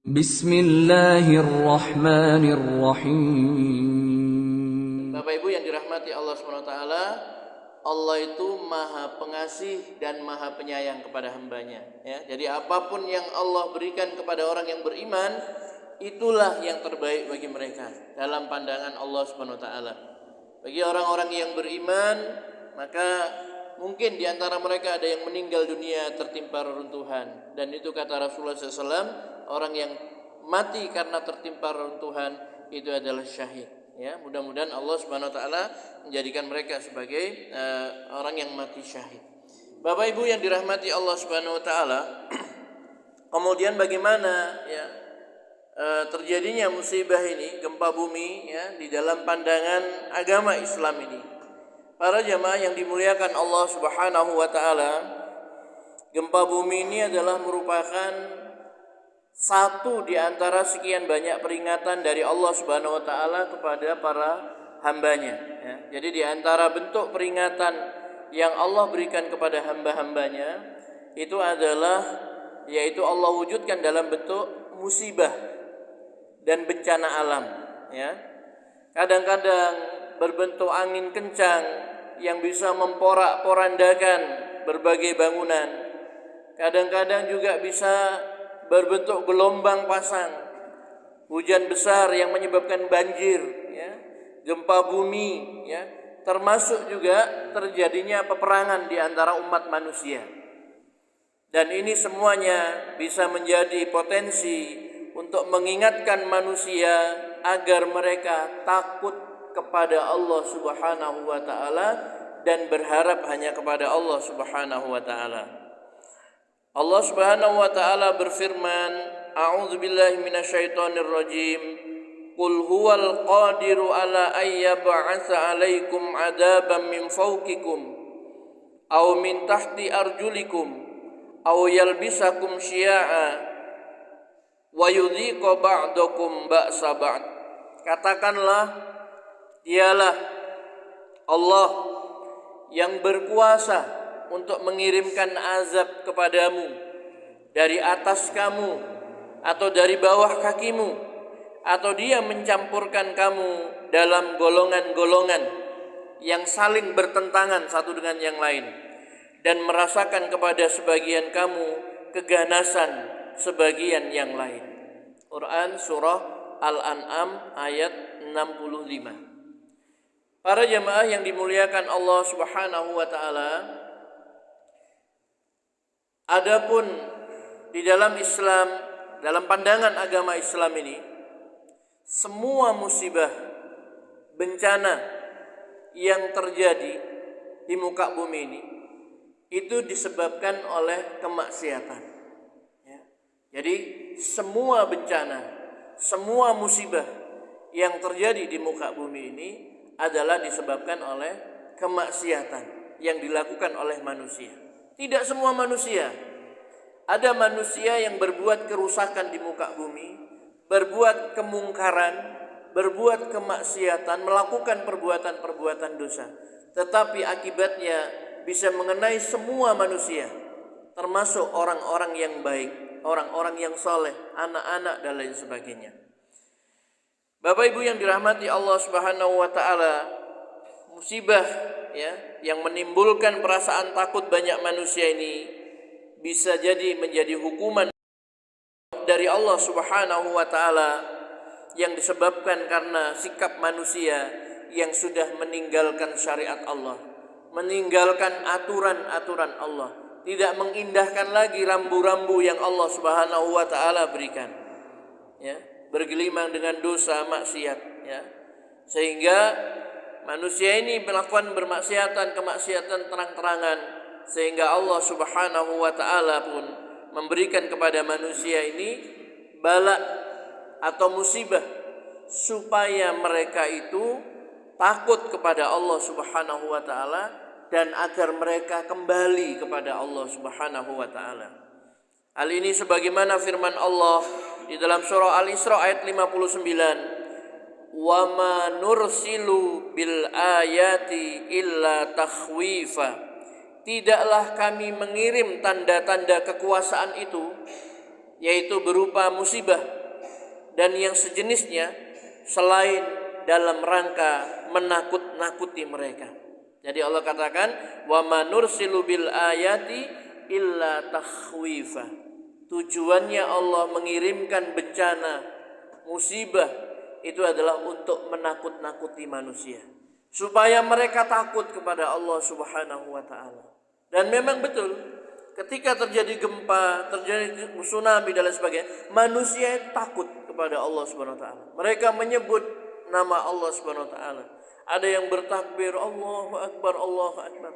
Bismillahirrahmanirrahim. Bapak Ibu yang dirahmati Allah SWT, Allah itu maha pengasih dan maha penyayang kepada hambanya, ya. Jadi apapun yang Allah berikan kepada orang yang beriman, itulah yang terbaik bagi mereka dalam pandangan Allah SWT. Bagi orang-orang yang beriman, maka mungkin di antara mereka ada yang meninggal dunia tertimpa reruntuhan, dan itu kata Rasulullah SAW, orang yang mati karena tertimpa reruntuhan itu adalah syahid. Ya, mudah-mudahan Allah Subhanahu wa taala menjadikan mereka sebagai orang yang mati syahid. Bapak Ibu yang dirahmati Allah Subhanahu wa taala, kemudian bagaimana ya terjadinya musibah ini, gempa bumi ya di dalam pandangan agama Islam ini. Para jamaah yang dimuliakan Allah Subhanahu wa taala, gempa bumi ini adalah merupakan satu di antara sekian banyak peringatan dari Allah Subhanahu wa taala kepada para hambanya, ya. Jadi di antara bentuk peringatan yang Allah berikan kepada hamba-hambanya itu adalah yaitu Allah wujudkan dalam bentuk musibah dan bencana alam, ya. Kadang-kadang berbentuk angin kencang yang bisa memporak-porandakan berbagai bangunan. Kadang-kadang juga bisa berbentuk gelombang pasang, hujan besar yang menyebabkan banjir, ya, gempa bumi, ya, termasuk juga terjadinya peperangan di antara umat manusia. Dan ini semuanya bisa menjadi potensi untuk mengingatkan manusia agar mereka takut kepada Allah Subhanahu wa taala dan berharap hanya kepada Allah Subhanahu wa taala. Allah Subhanahu wa taala berfirman, A'udzu billahi minasyaitonir rajim. Qul huwal qadiru ala ayyab'atsa 'alaikum 'adaban min fawqikum aw min tahti arjulikum aw yalbisakum syia'a wa yudhiqa ba'dakum ba'sa ba'd. Katakanlah, dialah Allah yang berkuasa untuk mengirimkan azab kepadamu dari atas kamu atau dari bawah kakimu, atau dia mencampurkan kamu dalam golongan-golongan yang saling bertentangan satu dengan yang lain, dan merasakan kepada sebagian kamu keganasan sebagian yang lain. Quran surah Al-An'am ayat 65. Para jamaah yang dimuliakan Allah Subhanahu wa taala, adapun di dalam Islam, dalam pandangan agama Islam ini, semua musibah, bencana yang terjadi di muka bumi ini itu disebabkan oleh kemaksiatan, ya. Jadi semua bencana, semua musibah yang terjadi di muka bumi ini adalah disebabkan oleh kemaksiatan yang dilakukan oleh manusia. Tidak semua manusia. Ada manusia yang berbuat kerusakan di muka bumi, berbuat kemungkaran, berbuat kemaksiatan, melakukan perbuatan-perbuatan dosa. Tetapi akibatnya bisa mengenai semua manusia, termasuk orang-orang yang baik, orang-orang yang soleh, anak-anak dan lain sebagainya. Bapak Ibu yang dirahmati Allah Subhanahu wa taala, musibah ya yang menimbulkan perasaan takut banyak manusia ini bisa jadi menjadi hukuman dari Allah Subhanahu wa taala yang disebabkan karena sikap manusia yang sudah meninggalkan syariat Allah, meninggalkan aturan-aturan Allah, tidak mengindahkan lagi rambu-rambu yang Allah Subhanahu wa taala berikan, ya, bergelimang dengan dosa maksiat, ya, sehingga manusia ini melakukan kemaksiatan terang-terangan, sehingga Allah Subhanahu wa taala pun memberikan kepada manusia ini bala atau musibah supaya mereka itu takut kepada Allah Subhanahu wa taala dan agar mereka kembali kepada Allah Subhanahu wa taala. Hal ini sebagaimana firman Allah di dalam surah Al-Isra ayat 59, wa ma nursilu bil ayati illa takhwifa. Tidaklah kami mengirim tanda-tanda kekuasaan itu, yaitu berupa musibah dan yang sejenisnya selain dalam rangka menakut-nakuti mereka. Jadi Allah katakan wa manursilu bil ayati illa takhwifa. Tujuannya Allah mengirimkan bencana, musibah itu adalah untuk menakut-nakuti manusia supaya mereka takut kepada Allah Subhanahu wa taala. Dan memang betul, ketika terjadi gempa, terjadi tsunami dan lain sebagainya, manusia takut kepada Allah Subhanahu wa taala. Mereka menyebut nama Allah Subhanahu wa taala. Ada yang bertakbir Allahu akbar, Allahu akbar.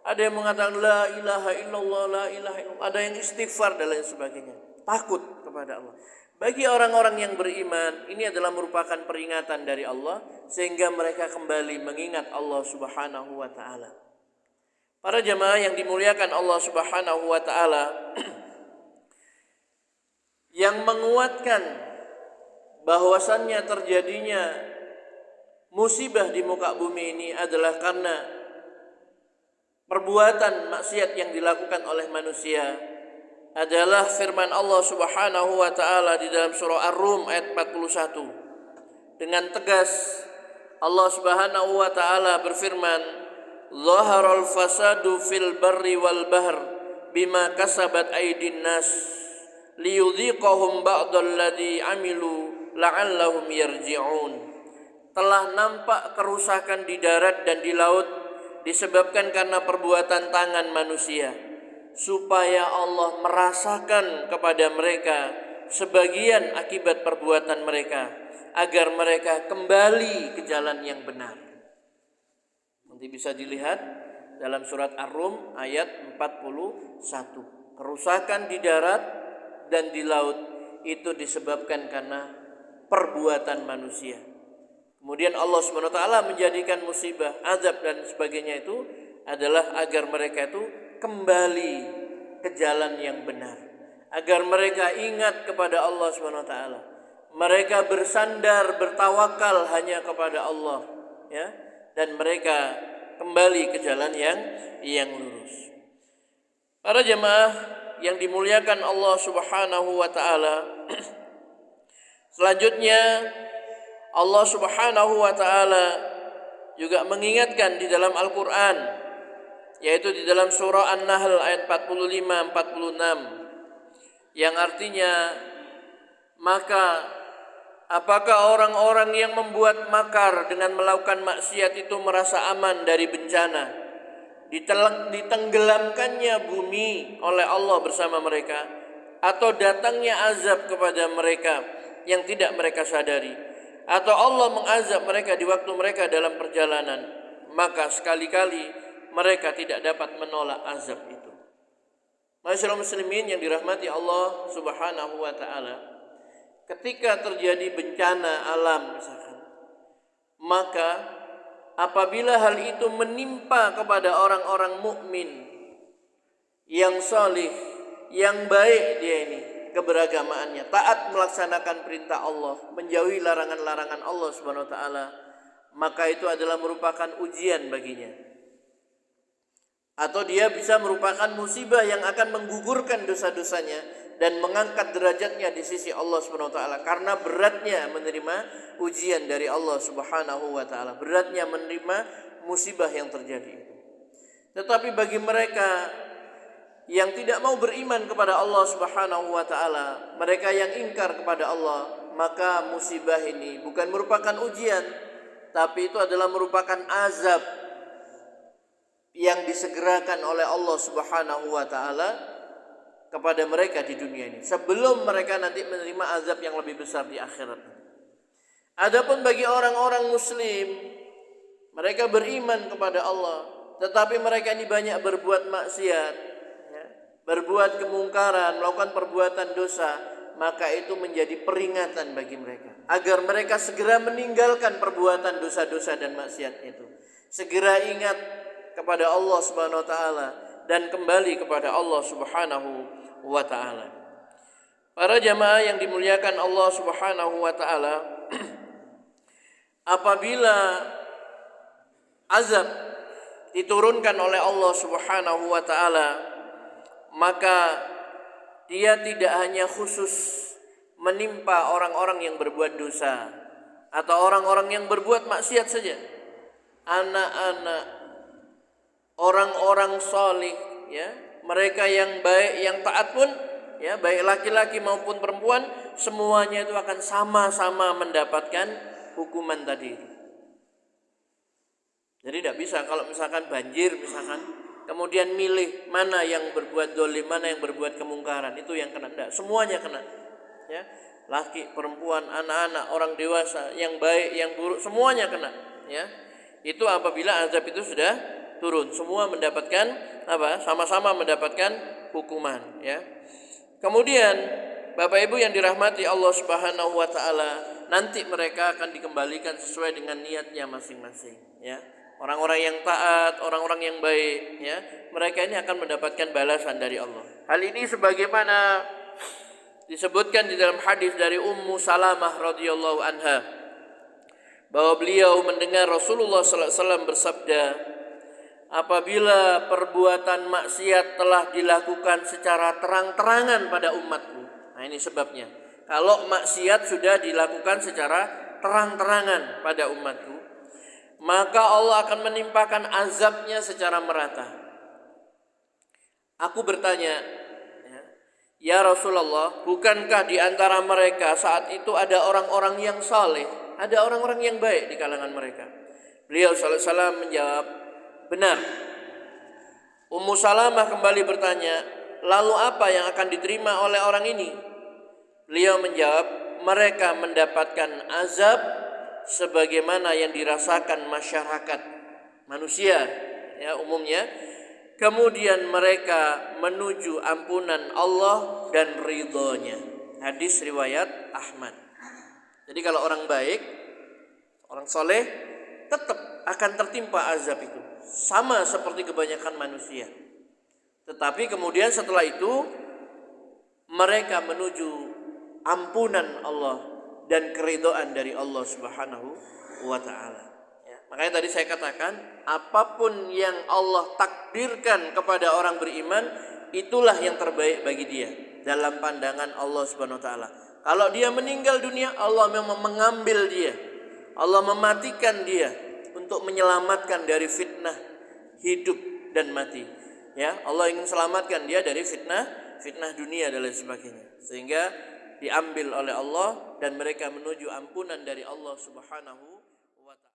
Ada yang mengatakan la ilaha illallah, la ilaha illallah. Ada yang istighfar dan lain sebagainya. Takut kepada Allah. Bagi orang-orang yang beriman, ini adalah merupakan peringatan dari Allah sehingga mereka kembali mengingat Allah Subhanahu wa taala. Para jemaah yang dimuliakan Allah Subhanahu wa taala, yang menguatkan bahwasannya terjadinya musibah di muka bumi ini adalah karena perbuatan maksiat yang dilakukan oleh manusia adalah firman Allah Subhanahu wa taala di dalam surah Ar-Rum ayat 41. Dengan tegas Allah Subhanahu wa taala berfirman, "Zaharal fasadu fil barri wal bahr bima kasabat aydin nas liyudhiqahum ba'dalladzi amilu la'allahum yarji'un." Telah nampak kerusakan di darat dan di laut disebabkan karena perbuatan tangan manusia, supaya Allah merasakan kepada mereka sebagian akibat perbuatan mereka, agar mereka kembali ke jalan yang benar. Nanti bisa dilihat dalam surat Ar-Rum ayat 41. Kerusakan di darat dan di laut itu disebabkan karena perbuatan manusia. Kemudian Allah SWT menjadikan musibah, azab dan sebagainya itu adalah agar mereka itu kembali ke jalan yang benar, agar mereka ingat kepada Allah SWT. Mereka bersandar, bertawakal hanya kepada Allah, ya, dan mereka kembali ke jalan yang lurus. Para jemaah yang dimuliakan Allah Subhanahu wa taala, selanjutnya Allah Subhanahu wa taala juga mengingatkan di dalam Al-Qur'an, yaitu di dalam surah An-Nahl ayat 45-46, yang artinya, maka apakah orang-orang yang membuat makar dengan melakukan maksiat itu merasa aman dari bencana, ditenggelamkannya bumi oleh Allah bersama mereka, atau datangnya azab kepada mereka yang tidak mereka sadari, atau Allah mengazab mereka di waktu mereka dalam perjalanan, maka sekali-kali mereka tidak dapat menolak azab itu. Masyaallah muslimin yang dirahmati Allah Subhanahu wa taala, ketika terjadi bencana alam misalkan, maka apabila hal itu menimpa kepada orang-orang mukmin yang salih, yang baik dia ini keberagamaannya, taat melaksanakan perintah Allah, menjauhi larangan-larangan Allah Subhanahu wa taala, maka itu adalah merupakan ujian baginya. Atau dia bisa merupakan musibah yang akan menggugurkan dosa-dosanya dan mengangkat derajatnya di sisi Allah Subhanahu wa taala karena beratnya menerima ujian dari Allah Subhanahu wa taala, beratnya menerima musibah yang terjadi. Tetapi bagi mereka yang tidak mau beriman kepada Allah Subhanahu wa taala, mereka yang ingkar kepada Allah, maka musibah ini bukan merupakan ujian, tapi itu adalah merupakan azab yang disegerakan oleh Allah Subhanahu wa taala kepada mereka di dunia ini, sebelum mereka nanti menerima azab yang lebih besar di akhirat. Adapun bagi orang-orang muslim, mereka beriman kepada Allah, tetapi mereka ini banyak berbuat maksiat, berbuat kemungkaran, melakukan perbuatan dosa, maka itu menjadi peringatan bagi mereka agar mereka segera meninggalkan perbuatan dosa-dosa dan maksiat itu, segera ingat kepada Allah Subhanahu wa taala dan kembali kepada Allah Subhanahu wa taala. Para jamaah yang dimuliakan Allah Subhanahu wa taala, apabila azab diturunkan oleh Allah Subhanahu wa taala, maka dia tidak hanya khusus menimpa orang-orang yang berbuat dosa atau orang-orang yang berbuat maksiat saja. Anak-anak, orang-orang salih, ya, mereka yang baik, yang taat pun, ya, baik laki-laki maupun perempuan, semuanya itu akan sama-sama mendapatkan hukuman tadi. Jadi tidak bisa kalau misalkan banjir misalkan, kemudian milih mana yang berbuat dolim, mana yang berbuat kemungkaran, itu yang kena. Tidak, semuanya kena. Ya, laki, perempuan, anak-anak, orang dewasa, yang baik, yang buruk, semuanya kena. Ya, itu apabila azab itu sudah turun, semua mendapatkan apa? Sama-sama mendapatkan hukuman. Ya. Kemudian Bapak Ibu yang dirahmati Allah Subhanahu Wa Taala, nanti mereka akan dikembalikan sesuai dengan niatnya masing-masing. Ya. Orang-orang yang taat, orang-orang yang baik, ya, mereka ini akan mendapatkan balasan dari Allah. Hal ini sebagaimana disebutkan di dalam hadis dari Ummu Salamah radhiyallahu anha, bahwa beliau mendengar Rasulullah sallallahu alaihi wasallam bersabda, apabila perbuatan maksiat telah dilakukan secara terang-terangan pada umatku. Nah, ini sebabnya. Kalau maksiat sudah dilakukan secara terang-terangan pada umatku, maka Allah akan menimpakan azabnya secara merata. Aku bertanya, ya Rasulullah, bukankah di antara mereka saat itu ada orang-orang yang saleh, ada orang-orang yang baik di kalangan mereka? Beliau sallallahu alaihi wasallam menjawab, benar. Ummu Salamah kembali bertanya, lalu apa yang akan diterima oleh orang ini? Beliau menjawab, mereka mendapatkan azab sebagaimana yang dirasakan masyarakat manusia, ya, umumnya. Kemudian mereka menuju ampunan Allah dan ridhonya. Hadis riwayat Ahmad. Jadi kalau orang baik, orang soleh, tetap akan tertimpa azab itu, sama seperti kebanyakan manusia. Tetapi kemudian setelah itu mereka menuju ampunan Allah dan keridhaan dari Allah Subhanahu wa Ta'ala. Ya, makanya tadi saya katakan, apapun yang Allah takdirkan kepada orang beriman, itulah yang terbaik bagi dia dalam pandangan Allah Subhanahu wa Ta'ala. Kalau dia meninggal dunia, Allah memang mengambil dia, Allah mematikan dia untuk menyelamatkan dari fitnah hidup dan mati. Ya, Allah ingin selamatkan dia dari fitnah dunia dan lain sebagainya, sehingga diambil oleh Allah dan mereka menuju ampunan dari Allah Subhanahu